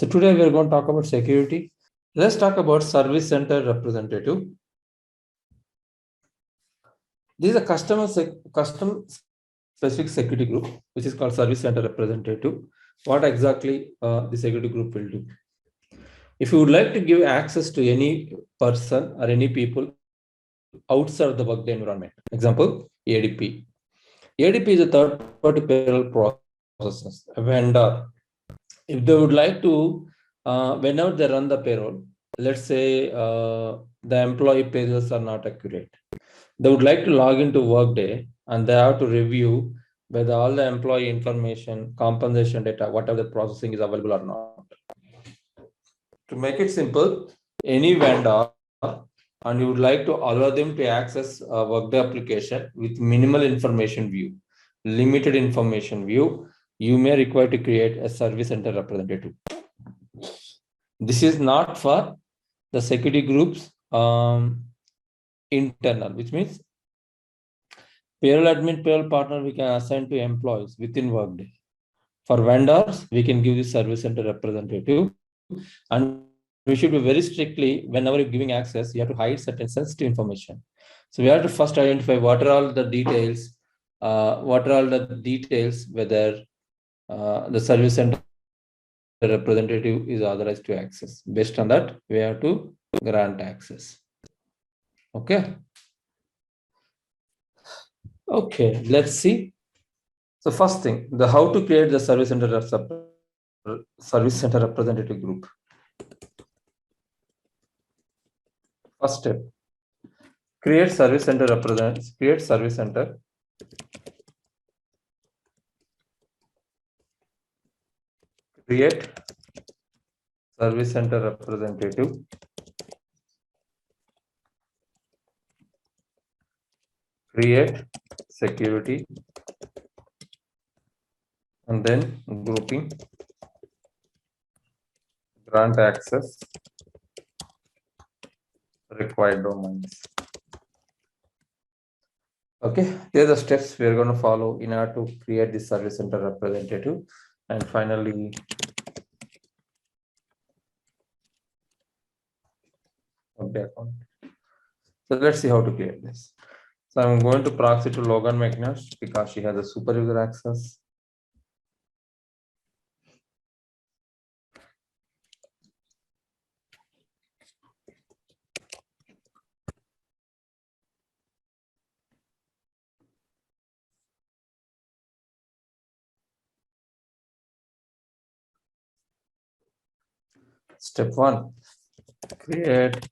So today we are going to talk about security. Let's talk about service center representative. This is a custom specific security group, which is called service center representative. What exactly the security group will do? If you would like to give access to any person or any people outside the Workday environment, example, ADP. ADP is a third-party payroll process, a vendor. If they would like to, whenever they run the payroll, let's say the employee payrolls are not accurate. They would like to log into Workday and they have to review whether all the employee information, compensation data, whatever the processing is available or not. To make it simple, any vendor and you would like to allow them to access a Workday application with minimal information view, limited information view, you may require to create a service center representative. This is not for the security groups internal, which means payroll admin, payroll partner, we can assign to employees within Workday. For vendors, we can give the service center representative, and we should be very strictly, whenever you're giving access, you have to hide certain sensitive information. So we have to first identify what are all the details, whether the service center representative is authorized to access. Based on that, we have to grant access. Okay. Okay, let's see. So first thing, the how to create the service center representative group. First step, create service center representative. Create service center. Create service center representative. Create security. And then grouping. Grant access. Required domains. Okay, here are the steps we are going to follow in order to create this service center representative. And finally, Workday account. So let's see how to create this. So I'm going to proxy to Logan McNash because she has a super user access. Step 1, create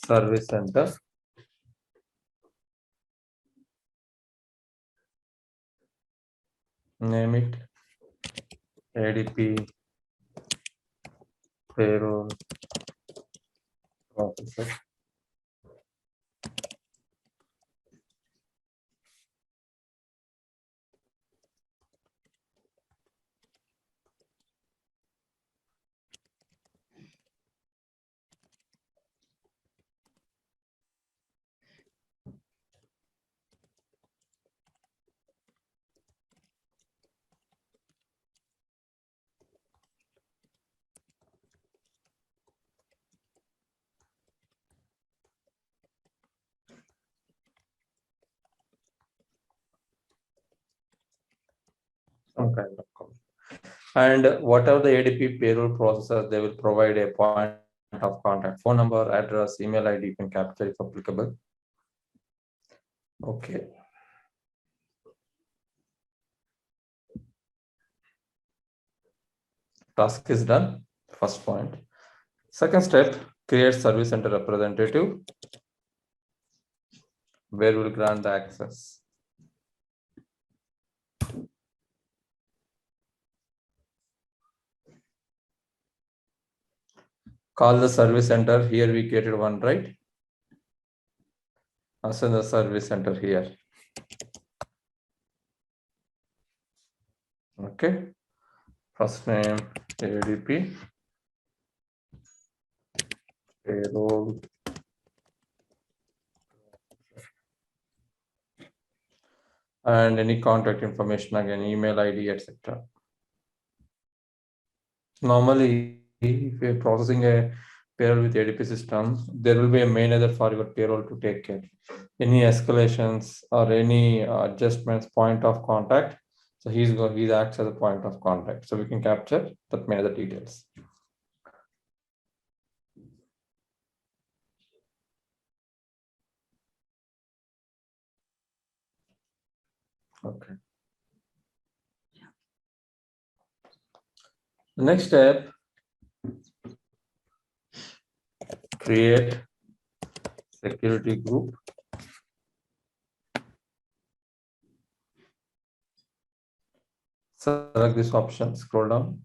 service center. Name it ADP payroll processor. Some kind of code. And whatever the ADP payroll processor, they will provide a point of contact, phone number, address, email ID, you can capture if applicable. Okay. Task is done. First point. Second step, create service center representative where we'll grant the access. Call the service center. Here we created one, right? Assign the service center here. Okay. First name ADP payroll. And any contact information, again, email ID, etc. Normally, if you're processing a payroll with ADP system, there will be a manager for your payroll to take care. Any escalations or any adjustments, point of contact. So he acts as a point of contact. So we can capture that manager details. Okay. The next step, create security group. Select this option, scroll down.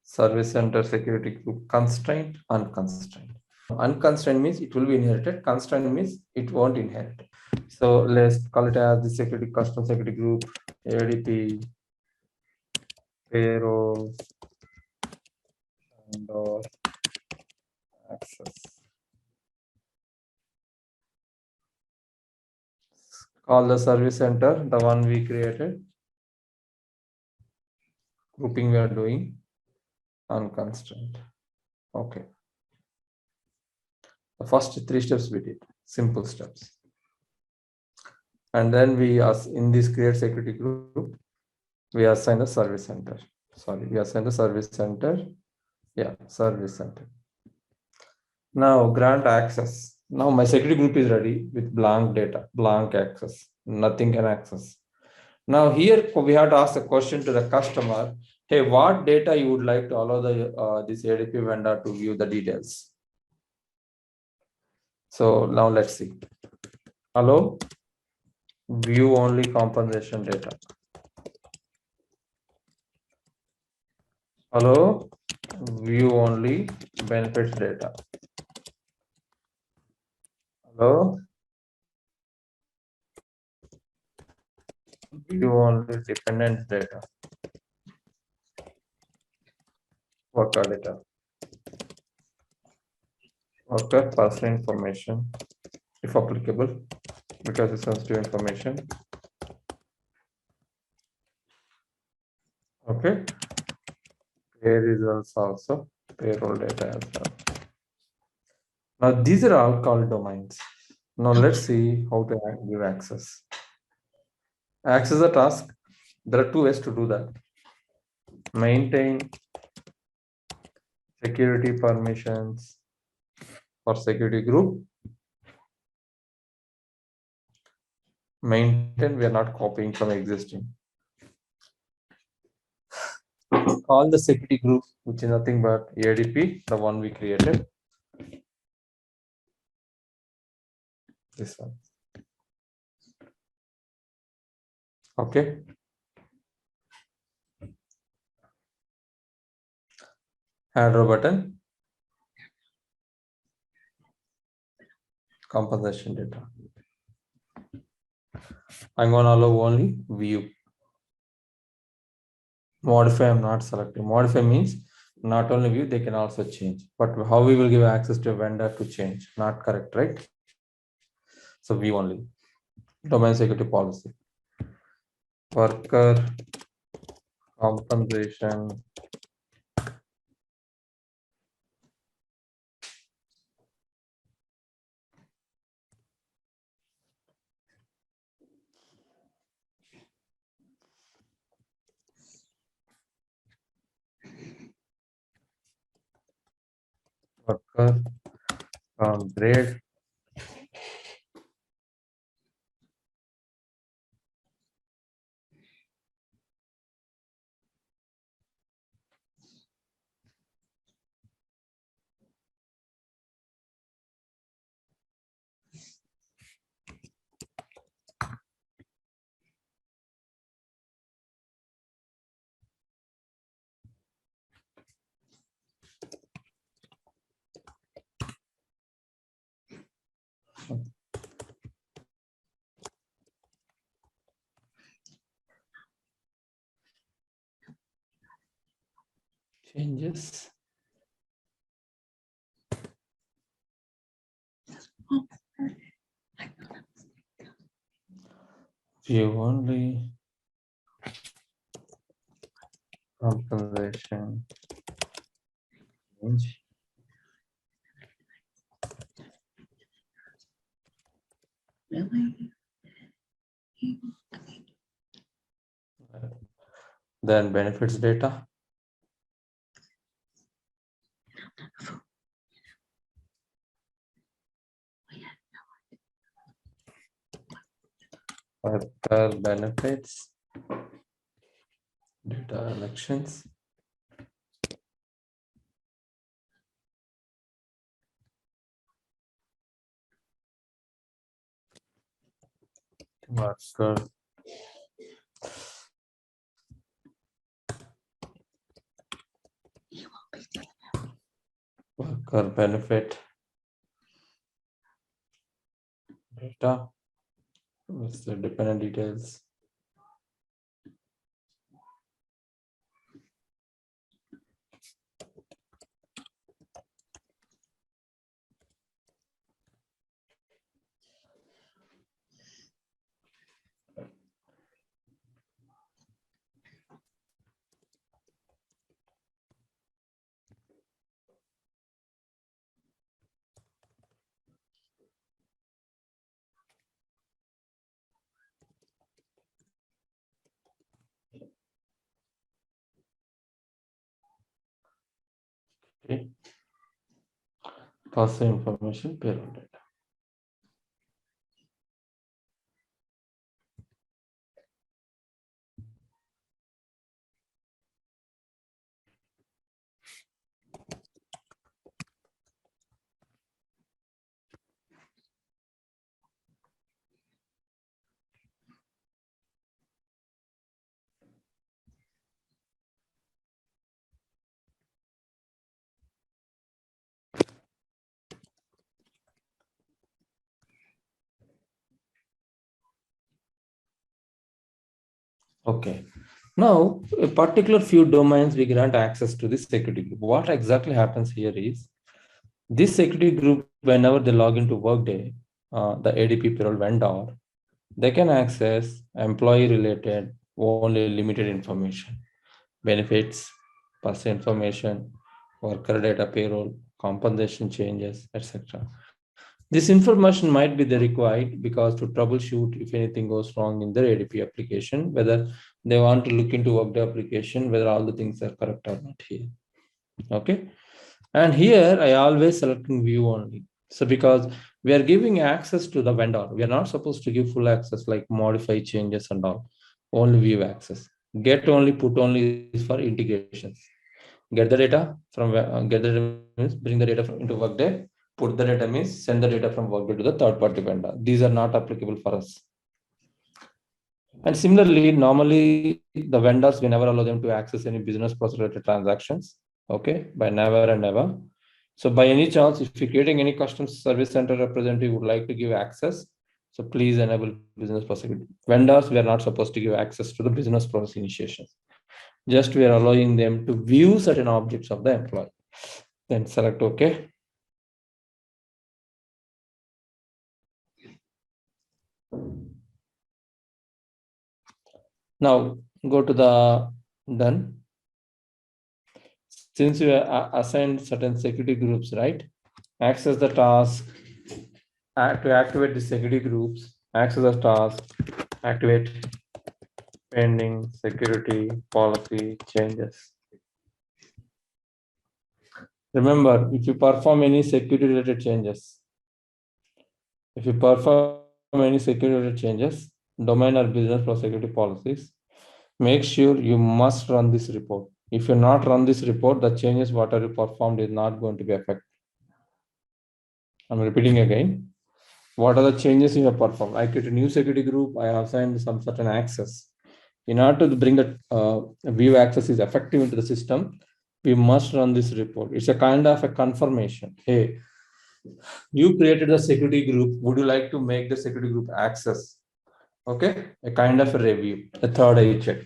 Service center security group, constraint, unconstrained. Unconstrained means it will be inherited. Constrained means it won't inherit. So let's call it as the security custom security group, ADP payroll and or access. Call the service center, the one we created. Grouping we are doing unconstrained. Okay. The first 3 steps we did, simple steps. And then we in this create security group, we assign the service center. Sorry, we assign the service center. Yeah, service center. Now grant access. Now my security group is ready with blank data, blank access. Nothing can access. Now here we have to ask a question to the customer. Hey, what data you would like to allow the this ADP vendor to view the details? So now let's see. Hello, view only compensation data. Hello, view only benefits data. Hello, view only dependent data. Worker data. Worker personal information, if applicable, because it's sensitive information. Okay. Pay results also, payroll data as well. Now these are all called domains. Now let's see how to give access. Access a task. There are 2 ways to do that. Maintain security permissions for security group. Maintain, we are not copying from existing. Call the security group, which is nothing but ADP, the one we created. This one. Okay. Arrow button. Compensation data. I'm going to allow only view. Modify, I'm not selecting. Modify means not only view, they can also change. But how we will give access to a vendor to change? Not correct, right? So view only. Domain security policy. Worker compensation. Worker grade. Changes. View only. compensation change. Really? Then benefits data. Worker benefits, data elections. Worker benefit data. What's the dependent details? Okay. Person information, payroll data. Okay. Now, a particular few domains we grant access to this security group. What exactly happens here is this security group, whenever they log into Workday, the ADP payroll vendor, they can access employee related only limited information, benefits, person information, worker data payroll, compensation changes, etc. This information might be the required because to troubleshoot if anything goes wrong in their ADP application, whether they want to look into Workday application, whether all the things are correct or not here. Okay. And here I always selecting view only. So because we are giving access to the vendor, we are not supposed to give full access like modify changes and all, only view access. Get only, put only is for integrations. Get the data from get the data means bring the data from into Workday. Put the data means send the data from Workday to the third party vendor. These are not applicable for us. And similarly, normally the vendors, we never allow them to access any business process related transactions. Okay, by never and never. So by any chance, if you're creating any custom service center representative would like to give access, so please enable business process. Vendors, we are not supposed to give access to the business process initiations. Just we are allowing them to view certain objects of the employee. Then select OK. Now go to the done. Since you are assigned certain security groups, right? Access the task to activate the security groups. Access the task. Activate pending security policy changes. Remember, if you perform any security related changes, domain or business process security policies, make sure you must run this report. If you not run this report, the changes whatever you performed is not going to be affected. I'm repeating again. What are the changes you have performed? I create a new security group. I have assigned some certain access. In order to bring that view access is effective into the system, we must run this report. It's a kind of a confirmation. Hey, you created the security group. Would you like to make the security group access? Okay, a kind of a review, a third eye check.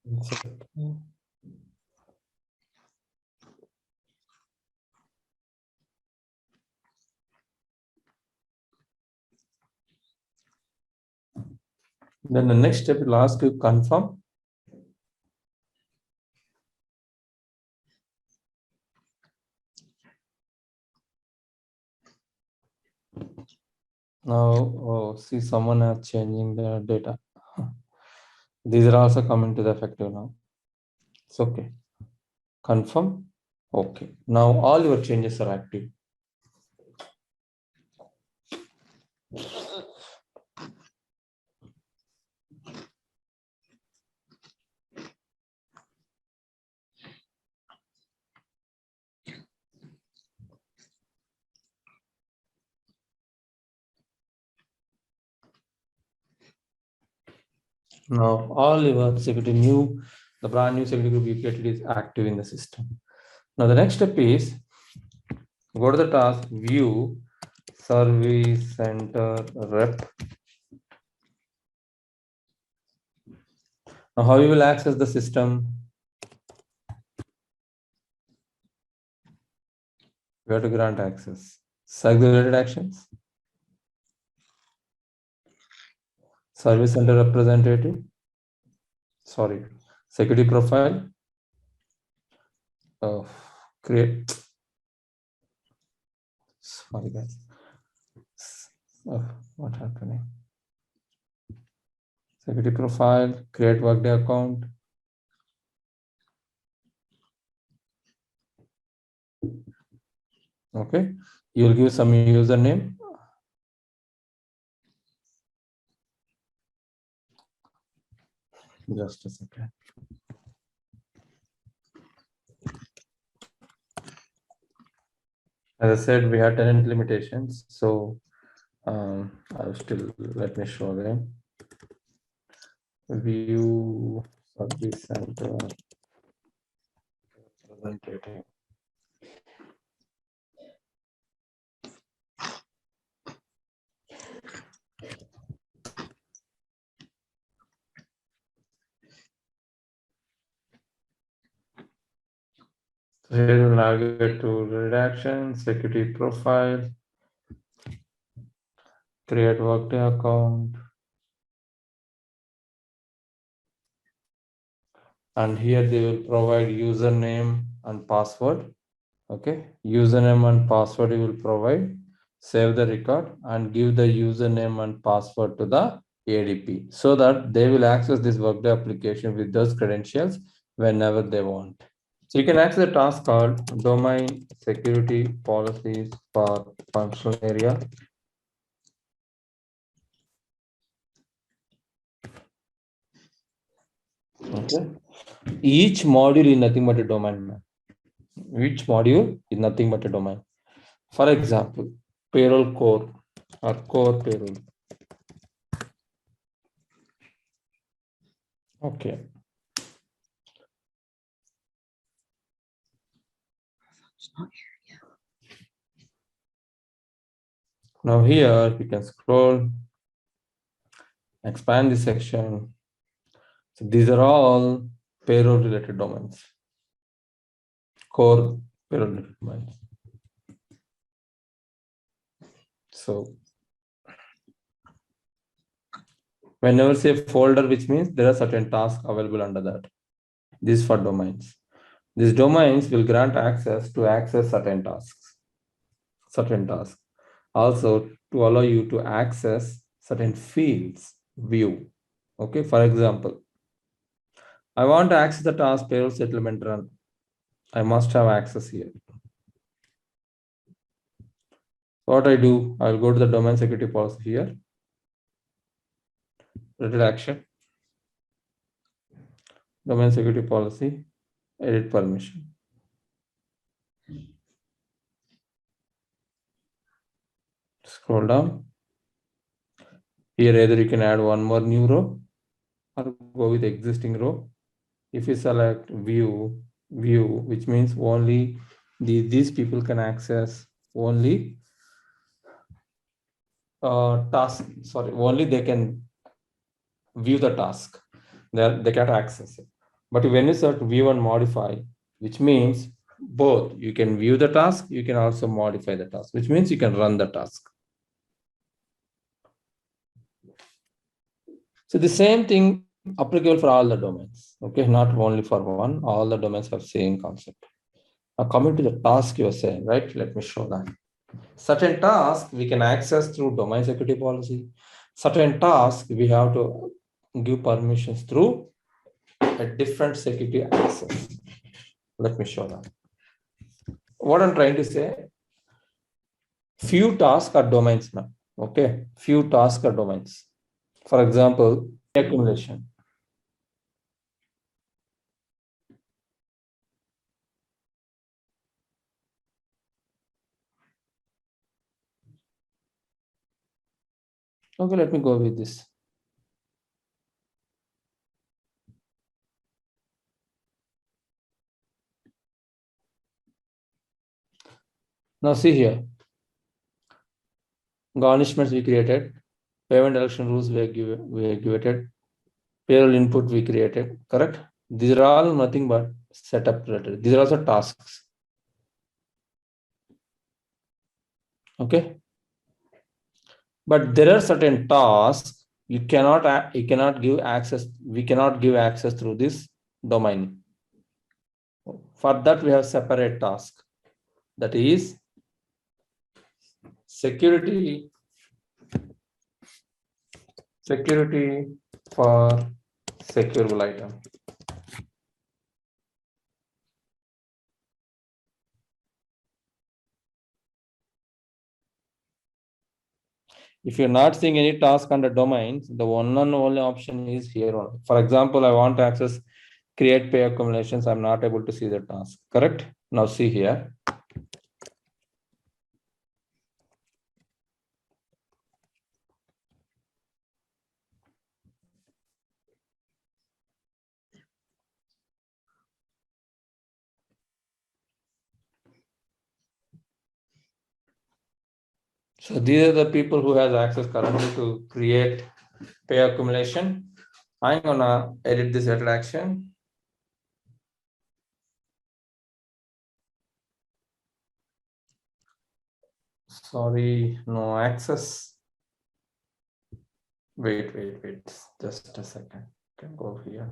Then the next step will ask you confirm. Now, see, someone is changing the data. These are also coming to the effective now. It's okay. Confirm. Okay. Now all your changes are active. Now all your security the brand new security group you created is active in the system. Now the next step is go to the task view service center rep. Now how you will access the system? We have to grant access. Segregated actions. Service center representative. Sorry. Security profile. Create. Sorry guys. What happening? Security profile. Create Workday account. Okay. You will give some username. Just a second. As I said, we have tenant limitations, so I'll still let me show them. View service center representative. So here we'll navigate to redaction, security profile, create Workday account, and here they will provide username and password. Okay, username and password you will provide. Save the record and give the username and password to the ADP so that they will access this Workday application with those credentials whenever they want. So you can access the task called domain security policies for functional area. Okay. Each module is nothing but a domain. Each module is nothing but a domain. For example, payroll core or core payroll. Okay. It's not here yet. Now here we can scroll, expand this section. So these are all payroll related domains, core payroll related domains. So whenever say folder, which means there are certain tasks available under that. This is for domains. These domains will grant access to access certain tasks. Also to allow you to access certain fields, view. Okay, for example, I want to access the task payroll settlement run. I must have access here. What I do, I'll go to the domain security policy here. Redaction. Domain security policy, edit permission. Scroll down. Here either you can add one more new row or go with the existing row. If you select view, which means only these people can access only task. Sorry, only they can view the task. They can't access it. But when you start view and modify, which means both, you can view the task, you can also modify the task, which means you can run the task. So the same thing applicable for all the domains, okay, not only for one, all the domains have same concept. Now coming to the task you are saying, right? Let me show that. Certain tasks we can access through domain security policy. Certain tasks we have to give permissions through a different security access. Let me show that. What I'm trying to say, few tasks are domains now. Okay, few tasks are domains. For example, accumulation. Okay, let me go with this. Now see here, garnishments we created, payment election rules we created, payroll input we created, correct? These are all nothing but setup related. These are also tasks. Okay. But there are certain tasks you cannot give access. We cannot give access through this domain. For that, we have separate task. That is security for securable item. If you're not seeing any task under domains, the one and only option is here. For example, I want to access create pay accumulations. I'm not able to see the task, correct? Now see here. So these are the people who has access currently to create pay accumulation. I'm gonna edit this edit action. Sorry, no access. Wait, just a second. Can go here.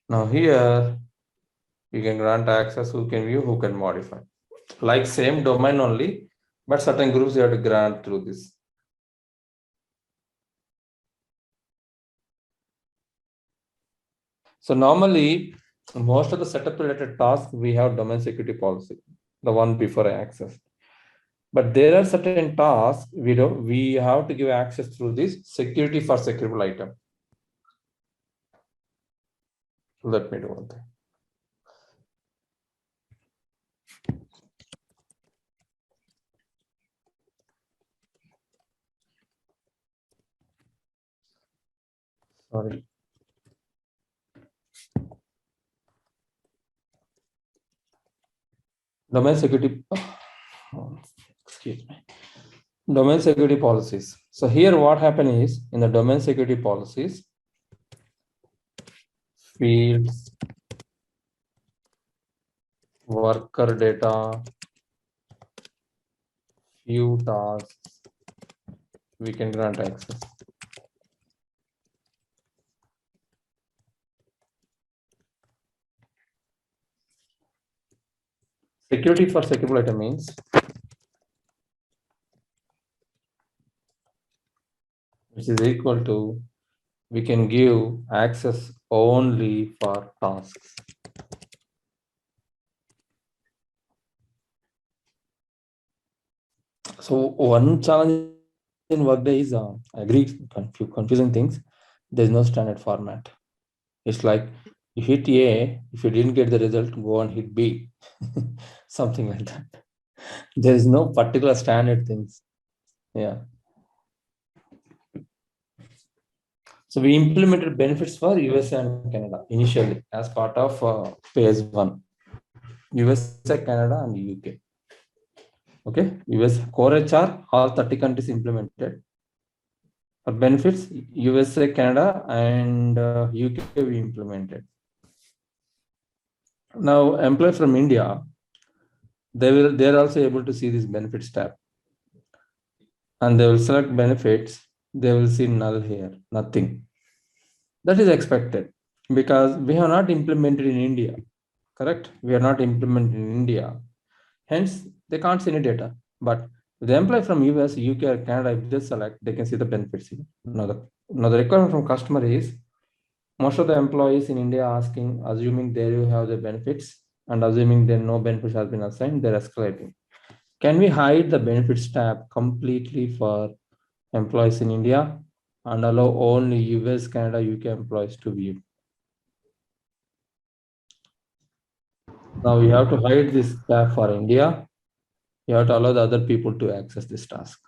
Now here, you can grant access, who can view, who can modify. Like same domain only, but certain groups you have to grant through this. So normally, most of the setup related tasks, we have domain security policy, the one before access. But there are certain tasks we have to give access through this security for securable item. Let me do one thing. Sorry. Domain security, excuse me. Domain security policies. So here what happened is, in the domain security policies, fields, worker data, few tasks, we can grant access. Security for securable item means which is equal to, we can give access only for tasks. So one challenge in Workday is, I agree, confusing things. There's no standard format. It's like you hit A, if you didn't get the result, go and hit B, something like that. There is no particular standard things. Yeah. So we implemented benefits for USA and Canada initially as part of phase 1. USA, Canada, and UK. Okay, US core HR, all 30 countries implemented. For benefits, USA, Canada, and UK we implemented. Now, employees from India, they're also able to see this benefits tab, and they will select benefits. They will see null here, nothing. That is expected because we have not implemented in India. Correct? We are not implemented in India. Hence, they can't see any data. But the employee from US, UK, or Canada, if they select, they can see the benefits here. Now the requirement from customer is most of the employees in India asking, assuming they do have the benefits and assuming then no benefits has been assigned, they're escalating. Can we hide the benefits tab completely for employees in India and allow only US, Canada, UK employees to view? Now you have to hide this tab for India. You have to allow the other people to access this task.